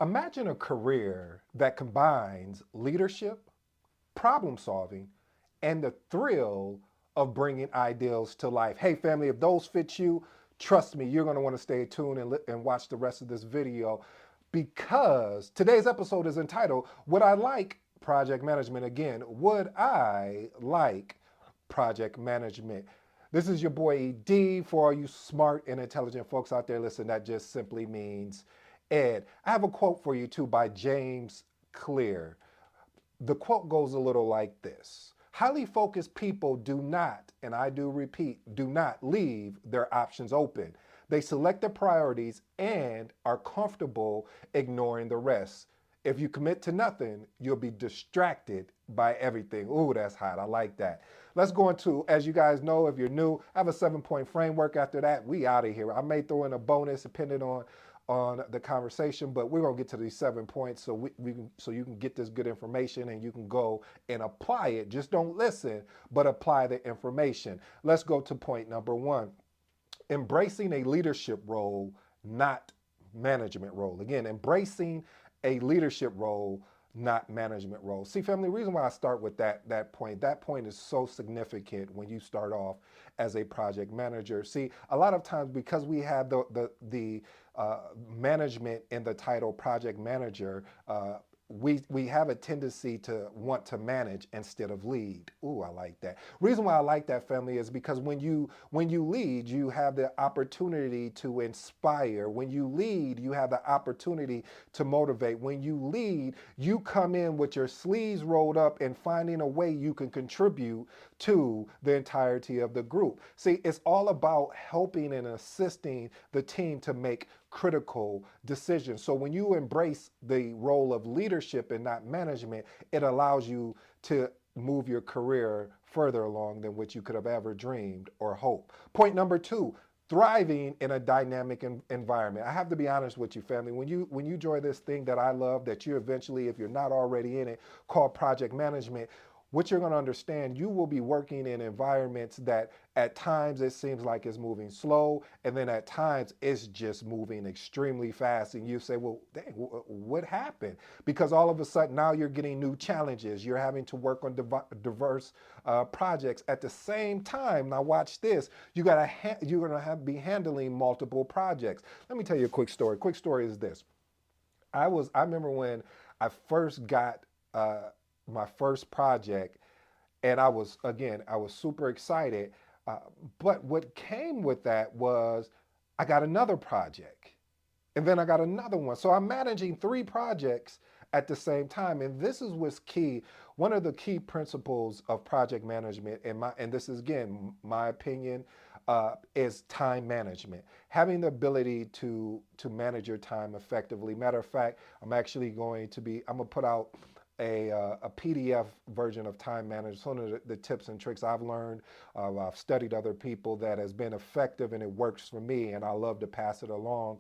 Imagine a career that combines leadership, problem solving, and the thrill of bringing ideals to life. Hey, family, if those fit you, trust me, you're going to want to stay tuned and watch the rest of this video because today's episode is entitled Would I Like Project Management Again? Would I like project management? This is your boy D. For all you smart and intelligent folks out there, listen, that just simply means Ed. I have a quote for you too by James Clear. The quote goes a little like this: highly focused people do not, and I do repeat, do not leave their options open. They select their priorities and are comfortable ignoring the rest. If you commit to nothing, you'll be distracted by everything. Ooh, that's hot. I like that. Let's go into, as you guys know, if you're new, I have a 7 point framework. After that, we out of here. I may throw in a bonus depending on the conversation, but we're gonna get to these 7 points so so you can get this good information and you can go and apply it. Just don't listen, but apply the information. Let's go to point number one: embracing a leadership role, not management role. Again, embracing a leadership role, not management role. See, family, the reason why I start with that point is so significant when you start off as a project manager. See, a lot of times because we have the management in the title project manager, we have a tendency to want to manage instead of lead. Ooh, I like that. Reason why I like that, family, is because when you lead, you have the opportunity to inspire. When you lead, you have the opportunity to motivate. When you lead, you come in with your sleeves rolled up and finding a way you can contribute to the entirety of the group. See, it's all about helping and assisting the team to make critical decisions. So when you embrace the role of leadership and not management, it allows you to move your career further along than what you could have ever dreamed or hoped. Point number two: thriving in a dynamic environment. I have to be honest with you, family. When you join this thing that I love, that you eventually, if you're not already in it, called project management, what you're going to understand, you will be working in environments that at times it seems like it's moving slow, and then at times it's just moving extremely fast. And you say, well, dang, what happened? Because all of a sudden now you're getting new challenges. You're having to work on diverse projects at the same time. Now watch this. You're going to be handling multiple projects. Let me tell you a quick story. Quick story is this. I remember when I first got my first project, and I was super excited. Uh, but what came with that was I got another project, and then I got another one. So I'm managing three projects at the same time, and this is what's key. One of the key principles of project management, and this is again my opinion, is time management. Having the ability to manage your time effectively. Matter of fact, I'm gonna put out a PDF version of time management. Some of the tips and tricks I've learned. I've studied other people that has been effective and it works for me, and I love to pass it along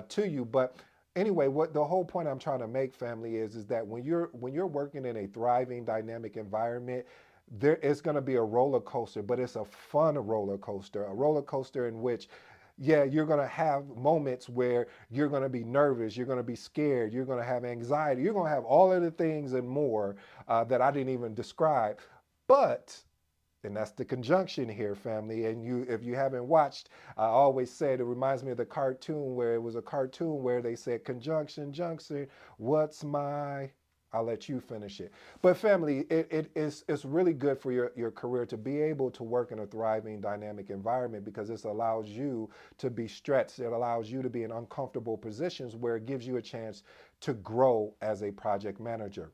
to you. But anyway, what the whole point I'm trying to make, family, is that when you're working in a thriving, dynamic environment, there is going to be a roller coaster, but it's a fun roller coaster in which, yeah, you're going to have moments where you're going to be nervous, you're going to be scared, you're going to have anxiety, you're going to have all of the things and more that I didn't even describe. But and that's the conjunction here, family. And if you haven't watched, I always said it reminds me of the cartoon where it was a cartoon where they said conjunction, junction. What's my? I'll let you finish it. But family, it's really good for your career to be able to work in a thriving, dynamic environment because this allows you to be stretched. It allows you to be in uncomfortable positions where it gives you a chance to grow as a project manager.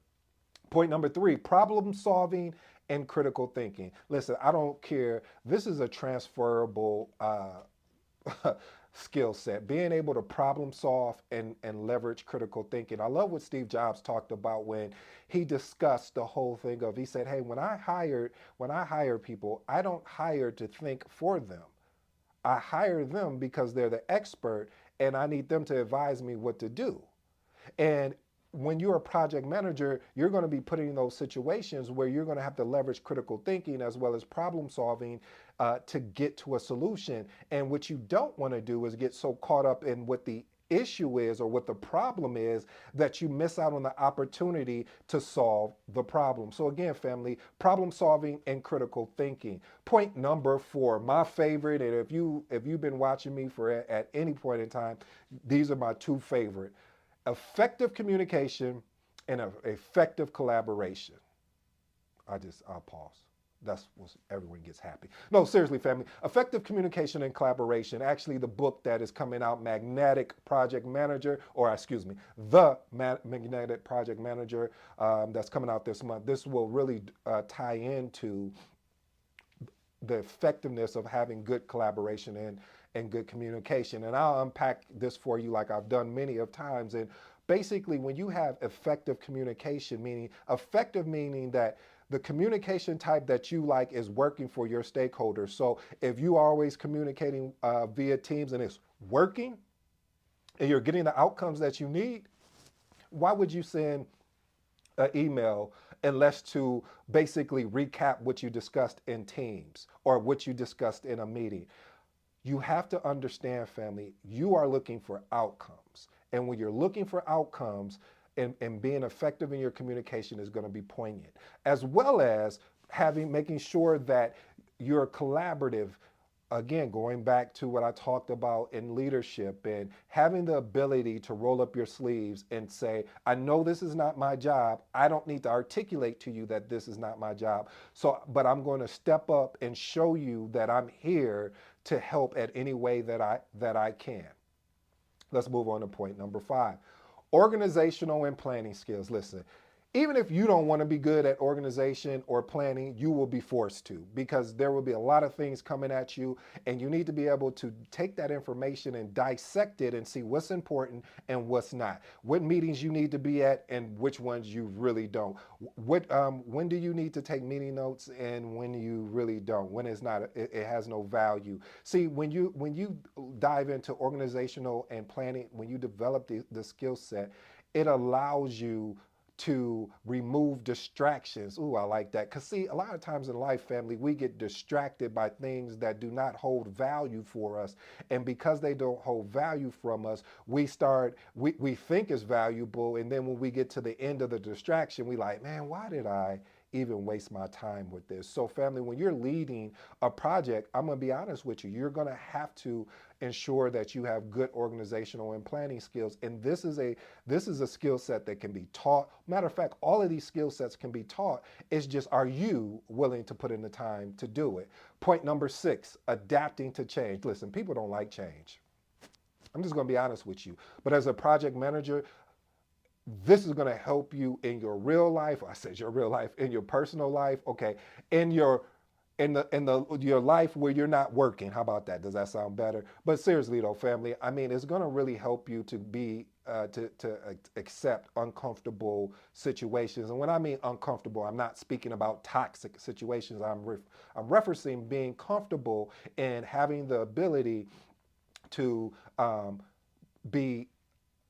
Point number three: problem solving and critical thinking. Listen, I don't care. This is a transferable skill set. Being able to problem solve and leverage critical thinking. I love what Steve Jobs talked about when he discussed the whole thing of, he said, hey, when I hire people, I don't hire to think for them. I hire them because they're the expert and I need them to advise me what to do. And when you're a project manager, you're going to be put in those situations where you're going to have to leverage critical thinking as well as problem solving to get to a solution. And what you don't want to do is get so caught up in what the issue is or what the problem is that you miss out on the opportunity to solve the problem. So again, family, problem solving and critical thinking. Point number 4, my favorite, and if you've been watching me for at any point in time, these are my 2 favorite. Effective communication and effective collaboration. I'll pause. That's what everyone gets happy. No, seriously, family. Effective communication and collaboration. Actually, the book that is coming out, Magnetic Project Manager, or excuse me, the Magnetic Project Manager, that's coming out this month. This will really tie into the effectiveness of having good collaboration and good communication. And I'll unpack this for you like I've done many of times. And basically, when you have effective communication, meaning that the communication type that you like is working for your stakeholders. So if you are always communicating via Teams and it's working and you're getting the outcomes that you need, why would you send an email unless to basically recap what you discussed in Teams or what you discussed in a meeting? You have to understand, family, you are looking for outcomes. And when you're looking for outcomes, and being effective in your communication is going to be poignant, as well as making sure that you're collaborative. Again, going back to what I talked about in leadership and having the ability to roll up your sleeves and say, I know this is not my job. I don't need to articulate to you that this is not my job. But I'm going to step up and show you that I'm here to help at any way that I can. Let's move on to point number 5. Organizational and planning skills. Listen, even if you don't want to be good at organization or planning, you will be forced to, because there will be a lot of things coming at you, and you need to be able to take that information and dissect it and see what's important and what's not. What meetings you need to be at and which ones you really don't. When do you need to take meeting notes and when you really don't? When it's not, it has no value. See, when you dive into organizational and planning, when you develop the skill set, it allows you to remove distractions. Ooh, I like that. Because see, a lot of times in life, family, we get distracted by things that do not hold value for us. And because they don't hold value from us, we think it's valuable. And then when we get to the end of the distraction, we like, man, why did I even waste my time with this? So family, when you're leading a project, I'm going to be honest with you, you're going to have to ensure that you have good organizational and planning skills. And this is a skill set that can be taught. Matter of fact, all of these skill sets can be taught. It's just, are you willing to put in the time to do it? Point number 6, adapting to change. Listen, people don't like change. I'm just going to be honest with you. But as a project manager, this is going to help you in your real life. I said your real life, in your personal life. Okay. In your life where you're not working. How about that? Does that sound better? But seriously though, family, I mean, it's going to really help you to be to accept uncomfortable situations. And when I mean uncomfortable, I'm not speaking about toxic situations. I'm referencing being comfortable and having the ability to be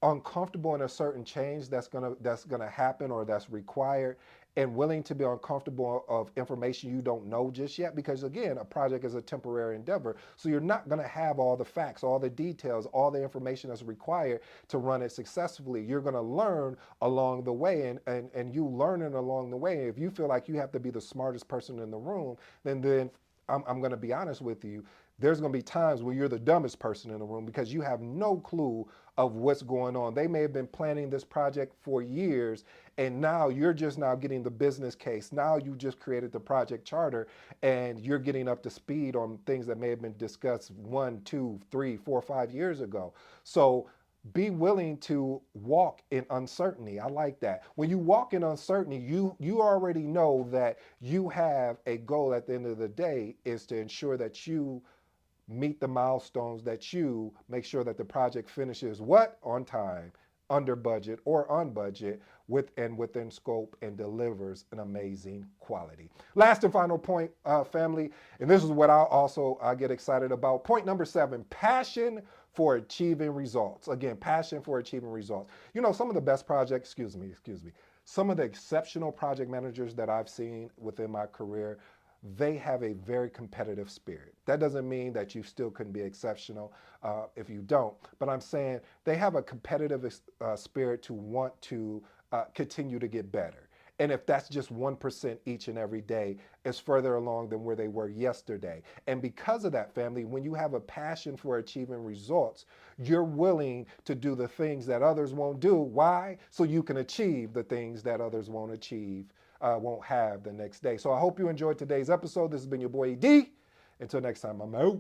uncomfortable in a certain change that's gonna happen or that's required, and willing to be uncomfortable of information you don't know just yet, because again, a project is a temporary endeavor, so you're not gonna have all the facts, all the details, all the information that's required to run it successfully. You're gonna learn along the way, and you learning along the way. If you feel like you have to be the smartest person in the room, then I'm gonna be honest with you, there's going to be times where you're the dumbest person in the room because you have no clue of what's going on. They may have been planning this project for years, and now you're just now getting the business case. Now you just created the project charter, and you're getting up to speed on things that may have been discussed 1, 2, 3, 4, 5 years ago. So be willing to walk in uncertainty. I like that. When you walk in uncertainty, you already know that you have a goal at the end of the day, is to ensure that you meet the milestones, that you make sure that the project finishes what? On time, under budget or on budget, within scope, and delivers an amazing quality. Last and final point, family, and this is what I get excited about. Point number 7, passion for achieving results. Again, passion for achieving results. You know, some of the best projects, excuse me, some of the exceptional project managers that I've seen within my career, they have a very competitive spirit. That doesn't mean that you still couldn't be exceptional if you don't, but I'm saying they have a competitive spirit to want to continue to get better. And if that's just 1% each and every day, it's further along than where they were yesterday. And because of that, family, when you have a passion for achieving results, you're willing to do the things that others won't do. Why? So you can achieve the things that others won't achieve, won't have the next day. So I hope you enjoyed today's episode. This has been your boy ED. Until next time, I'm out.